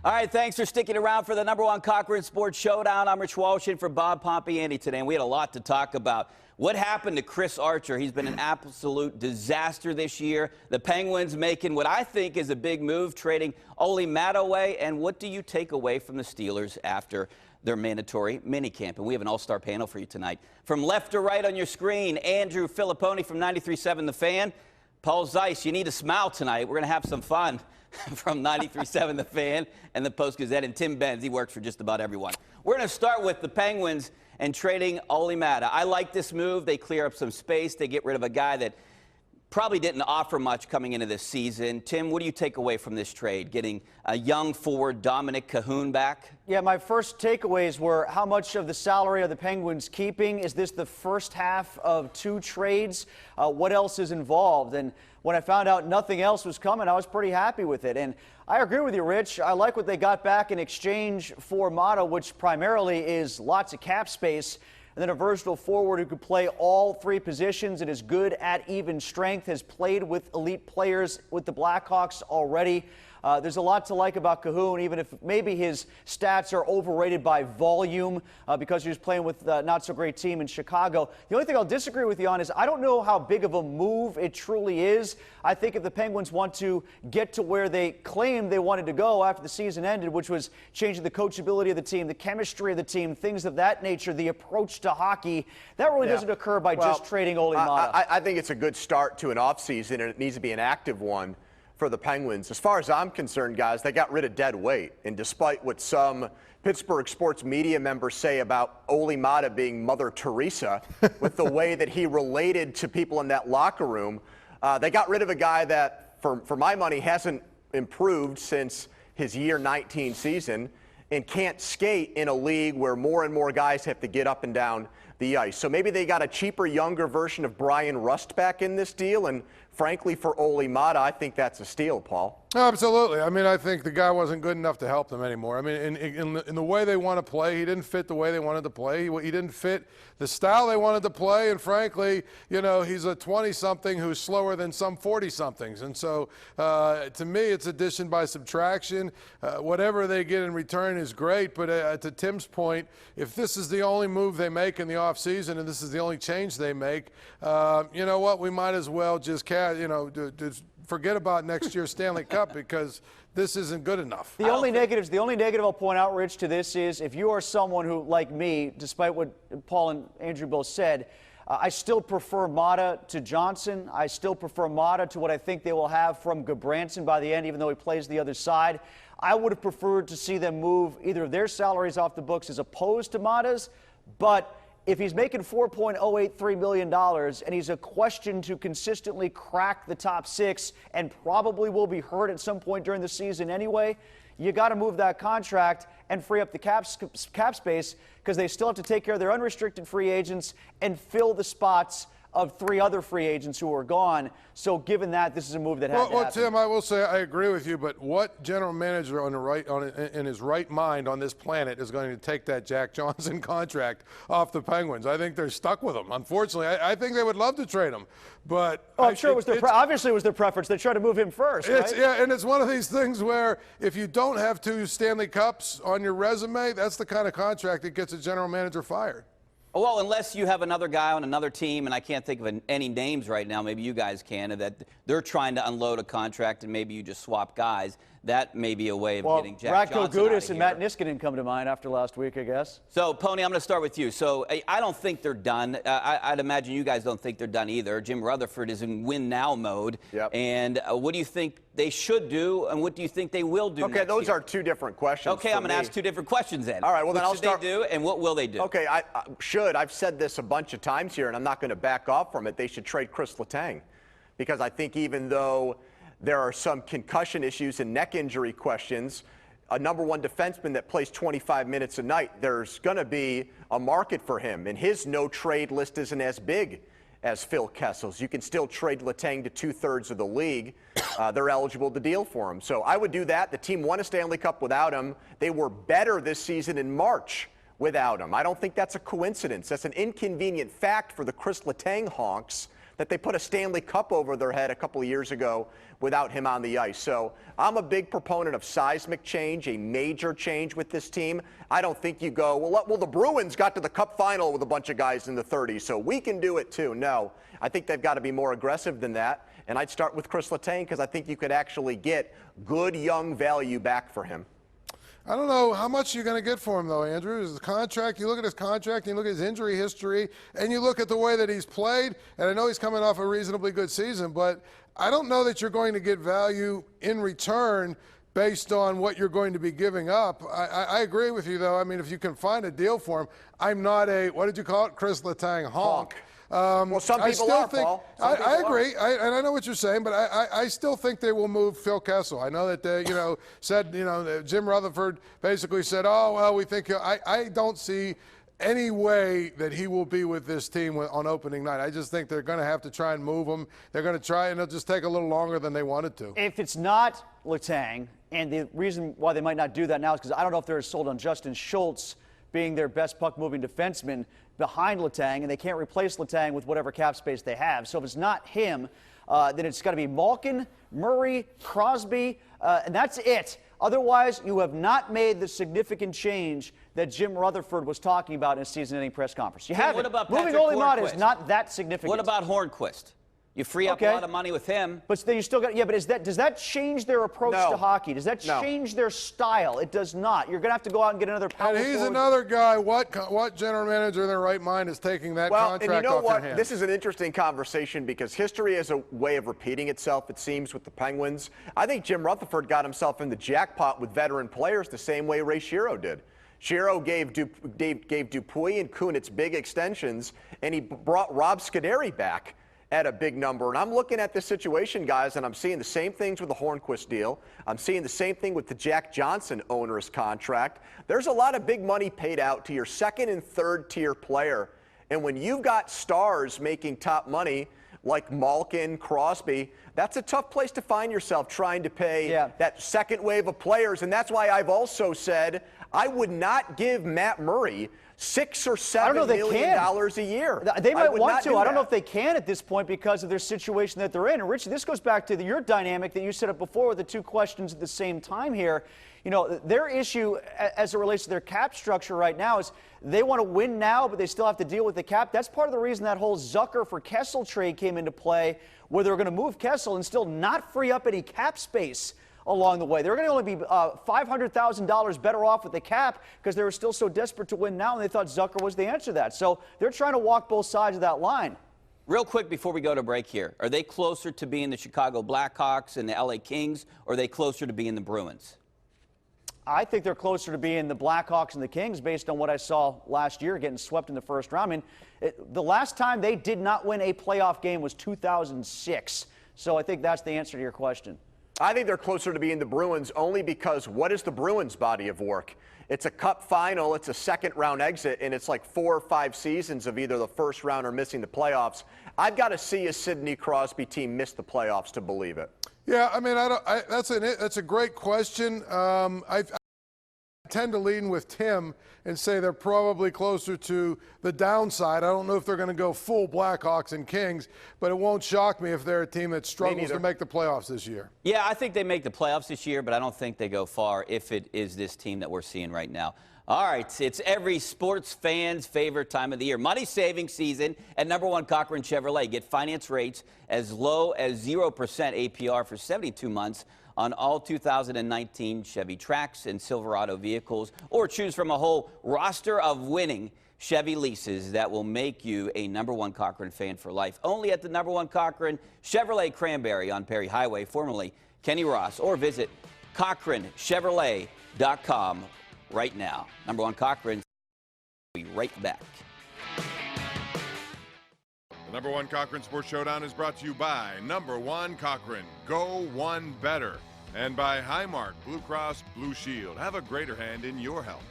All right, thanks for sticking around for the #1 Cochran Sports Showdown. I'm Rich Walsh in for Bob Pompiani today, and we had a lot to talk about. What happened to Chris Archer? He's been an absolute disaster this year. The Penguins making what I think is a big move, trading Olli Maatta away. And what do you take away from the Steelers after their mandatory minicamp? And we have an all-star panel for you tonight. From left to right on your screen, Andrew Fillipponi from 93.7 The Fan. Paul Zeise, you need to smile tonight. We're going to have some fun. From 93.7 The Fan and the Post-Gazette, and Tim Benz. He works for just about everyone. We're going to start with the Penguins and trading Olli Maatta. I like this move. They clear up some space. They get rid of a guy that probably didn't offer much coming into this season. Tim, what do you take away from this trade, getting a young forward Dominic Cahoon back? Yeah, my first takeaways were how much of the salary are the Penguins keeping? Is this the first half of 2 trades? What else is involved? And when I found out nothing else was coming, I was pretty happy with it. And I agree with you, Rich. I like what they got back in exchange for Maatta, which primarily is lots of cap space. And then a versatile forward who could play all 3 positions and is good at even strength, has played with elite players with the Blackhawks already. There's a lot to like about Cahoon, even if maybe his stats are overrated by volume because he was playing with a not-so-great team in Chicago. The only thing I'll disagree with you on is I don't know how big of a move it truly is. I think if the Penguins want to get to where they claimed they wanted to go after the season ended, which was changing the coachability of the team, the chemistry of the team, things of that nature, the approach to hockey, that really doesn't occur by just trading Olli Maatta. I think it's a good start to an offseason, and it needs to be an active one for the Penguins. As far as I'm concerned, guys, they got rid of dead weight. And despite what some Pittsburgh sports media members say about Olli Maatta being Mother Teresa, with the way that he related to people in that locker room, they got rid of a guy that, for my money, hasn't improved since his year 19 season and can't skate in a league where more and more guys have to get up and down the ice. So maybe they got a cheaper, younger version of Brian Rust back in this deal, and frankly, for Olli Maatta, I think that's a steal, Paul. Absolutely. I mean, I think the guy wasn't good enough to help them anymore. I mean, in the way they want to play, he didn't fit the way they wanted to play. He didn't fit the style they wanted to play. And frankly, you know, he's a 20-something who's slower than some 40-somethings. And so, to me, it's addition by subtraction. Whatever they get in return is great. But to Tim's point, if this is the only move they make in the offseason and this is the only change they make, you know what? We might as well just forget about next year's Stanley Cup because this isn't good enough. The only negative I'll point out, Rich, to this is if you are someone who, like me, despite what Paul and Andrew both said, I still prefer Maatta to Johnson. I still prefer Maatta to what I think they will have from Gudbranson by the end, even though he plays the other side. I would have preferred to see them move either of their salaries off the books as opposed to Maatta's, but if he's making $4.083 million and he's a question to consistently crack the top 6 and probably will be hurt at some point during the season anyway, you got to move that contract and free up the cap space because they still have to take care of their unrestricted free agents and fill the spots of 3 other free agents who are gone. So given that, this is a move that had to happen. Well, Tim, I will say I agree with you, but what general manager in his right mind on this planet is going to take that Jack Johnson contract off the Penguins? I think they're stuck with him. Unfortunately, I think they would love to trade him, but I'm sure it was obviously it was their preference. They tried to move him first, right? Yeah, and it's one of these things where if you don't have 2 Stanley Cups on your resume, that's the kind of contract that gets a general manager fired. Well, unless you have another guy on another team, and I can't think of any names right now, maybe you guys can, that they're trying to unload a contract and maybe you just swap guys. That may be a way of getting Jack Johnson out of here. Gudis and Matt Niskanen come to mind after last week, I guess. So, Pony, I'm going to start with you. So, I don't think they're done. I'd imagine you guys don't think they're done either. Jim Rutherford is in win-now mode. Yep. And what do you think they should do, and what do you think they will do Okay, those year? are 2 different questions. Okay, I'm going to ask 2 different questions then. All right, well, then I'll start. What should they do, and what will they do? Okay, I've said this a bunch of times here, and I'm not going to back off from it. They should trade Kris Letang because I think even though there are some concussion issues and neck injury questions, a #1 defenseman that plays 25 minutes a night, there's going to be a market for him. And his no-trade list isn't as big as Phil Kessel's. You can still trade Letang to 2/3 of the league. They're eligible to deal for him. So I would do that. The team won a Stanley Cup without him. They were better this season in March without him. I don't think that's a coincidence. That's an inconvenient fact for the Kris Letang honks that they put a Stanley Cup over their head a couple of years ago without him on the ice. So I'm a big proponent of seismic change, a major change with this team. I don't think you go, well, the Bruins got to the Cup final with a bunch of guys in the 30s, so we can do it too. No, I think they've got to be more aggressive than that. And I'd start with Kris Letang because I think you could actually get good young value back for him. I don't know how much you're going to get for him, though, Andrew. His contract, you look at his contract, and you look at his injury history, and you look at the way that he's played, and I know he's coming off a reasonably good season, but I don't know that you're going to get value in return based on what you're going to be giving up. I agree with you, though. I mean, if you can find a deal for him, I'm not a, what did you call it, Kris Letang honk. Well, some people are, Paul. I agree, and I know what you're saying, but I still think they will move Phil Kessel. I know that they, said, Jim Rutherford basically said, oh, well, we think I don't see any way that he will be with this team on opening night. I just think they're going to have to try and move him. They're going to try, and it'll just take a little longer than they wanted to. If it's not Letang, and the reason why they might not do that now is because I don't know if they're sold on Justin Schultz being their best puck-moving defenseman behind Letang, and they can't replace Letang with whatever cap space they have. So if it's not him, then it's got to be Malkin, Murray, Crosby, and that's it. Otherwise, you have not made the significant change that Jim Rutherford was talking about in a season-ending press conference. You haven't. What about moving Olli Maatta is not that significant. What about Hornquist? You free up a lot of money with him. But then you still got, but does that change their approach to hockey? Does that change their style? It does not. You're going to have to go out and get another power And he's forward. another guy, what general manager in their right mind is taking that contract and you know off what? their hands? This is an interesting conversation because history is a way of repeating itself, it seems, with the Penguins. I think Jim Rutherford got himself in the jackpot with veteran players the same way Ray Shero did. Shero gave Dupuis and Kunitz big extensions, and he brought Rob Scuderi back at a big number. And I'm looking at this situation, guys, and I'm seeing the same things with the Hornquist deal. I'm seeing the same thing with the Jack Johnson onerous contract. There's a lot of big money paid out to your second and third tier player. And when you've got stars making top money like Malkin, Crosby, that's a tough place to find yourself trying to pay that second wave of players. And that's why I've also said I would not give Matt Murray $6 or $7 million a year. They might want to. I don't know if they can at this point because of their situation that they're in. And Richie, this goes back to your dynamic that you set up before with the two questions at the same time here. Their issue as it relates to their cap structure right now is they want to win now, but they still have to deal with the cap. That's part of the reason that whole Zucker for Kessel trade came into play, where they're going to move Kessel and still not free up any cap space along the way. They're going to only be $500,000 better off with the cap because they were still so desperate to win now, and they thought Zucker was the answer to that. So they're trying to walk both sides of that line. Real quick before we go to break here, are they closer to being the Chicago Blackhawks and the LA Kings, or are they closer to being the Bruins? I think they're closer to being the Blackhawks and the Kings based on what I saw last year, getting swept in the first round. I mean, the last time they did not win a playoff game was 2006. So I think that's the answer to your question. I think they're closer to being the Bruins only because what is the Bruins' body of work? It's a cup final, it's a second-round exit, and it's like 4 or 5 seasons of either the first round or missing the playoffs. I've got to see a Sidney Crosby team miss the playoffs to believe it. Yeah, I mean, that's a great question. I tend to lean with Tim and say they're probably closer to the downside. I don't know if they're going to go full Blackhawks and Kings, but it won't shock me if they're a team that struggles to make the playoffs this year. Yeah, I think they make the playoffs this year, but I don't think they go far if it is this team that we're seeing right now. All right, it's every sports fan's favorite time of the year. Money saving season at #1 Cochran Chevrolet. Get finance rates as low as 0% APR for 72 months on all 2019 Chevy Trax and Silverado vehicles, or choose from a whole roster of winning Chevy leases that will make you a #1 Cochran fan for life. Only at the #1 Cochran Chevrolet Cranberry on Perry Highway, formerly Kenny Ross, or visit CochranChevrolet.com right now. #1 Cochran. We'll be right back. The #1 Cochran Sports Showdown is brought to you by #1 Cochran. Go one better. And by Highmark Blue Cross Blue Shield. Have a greater hand in your health.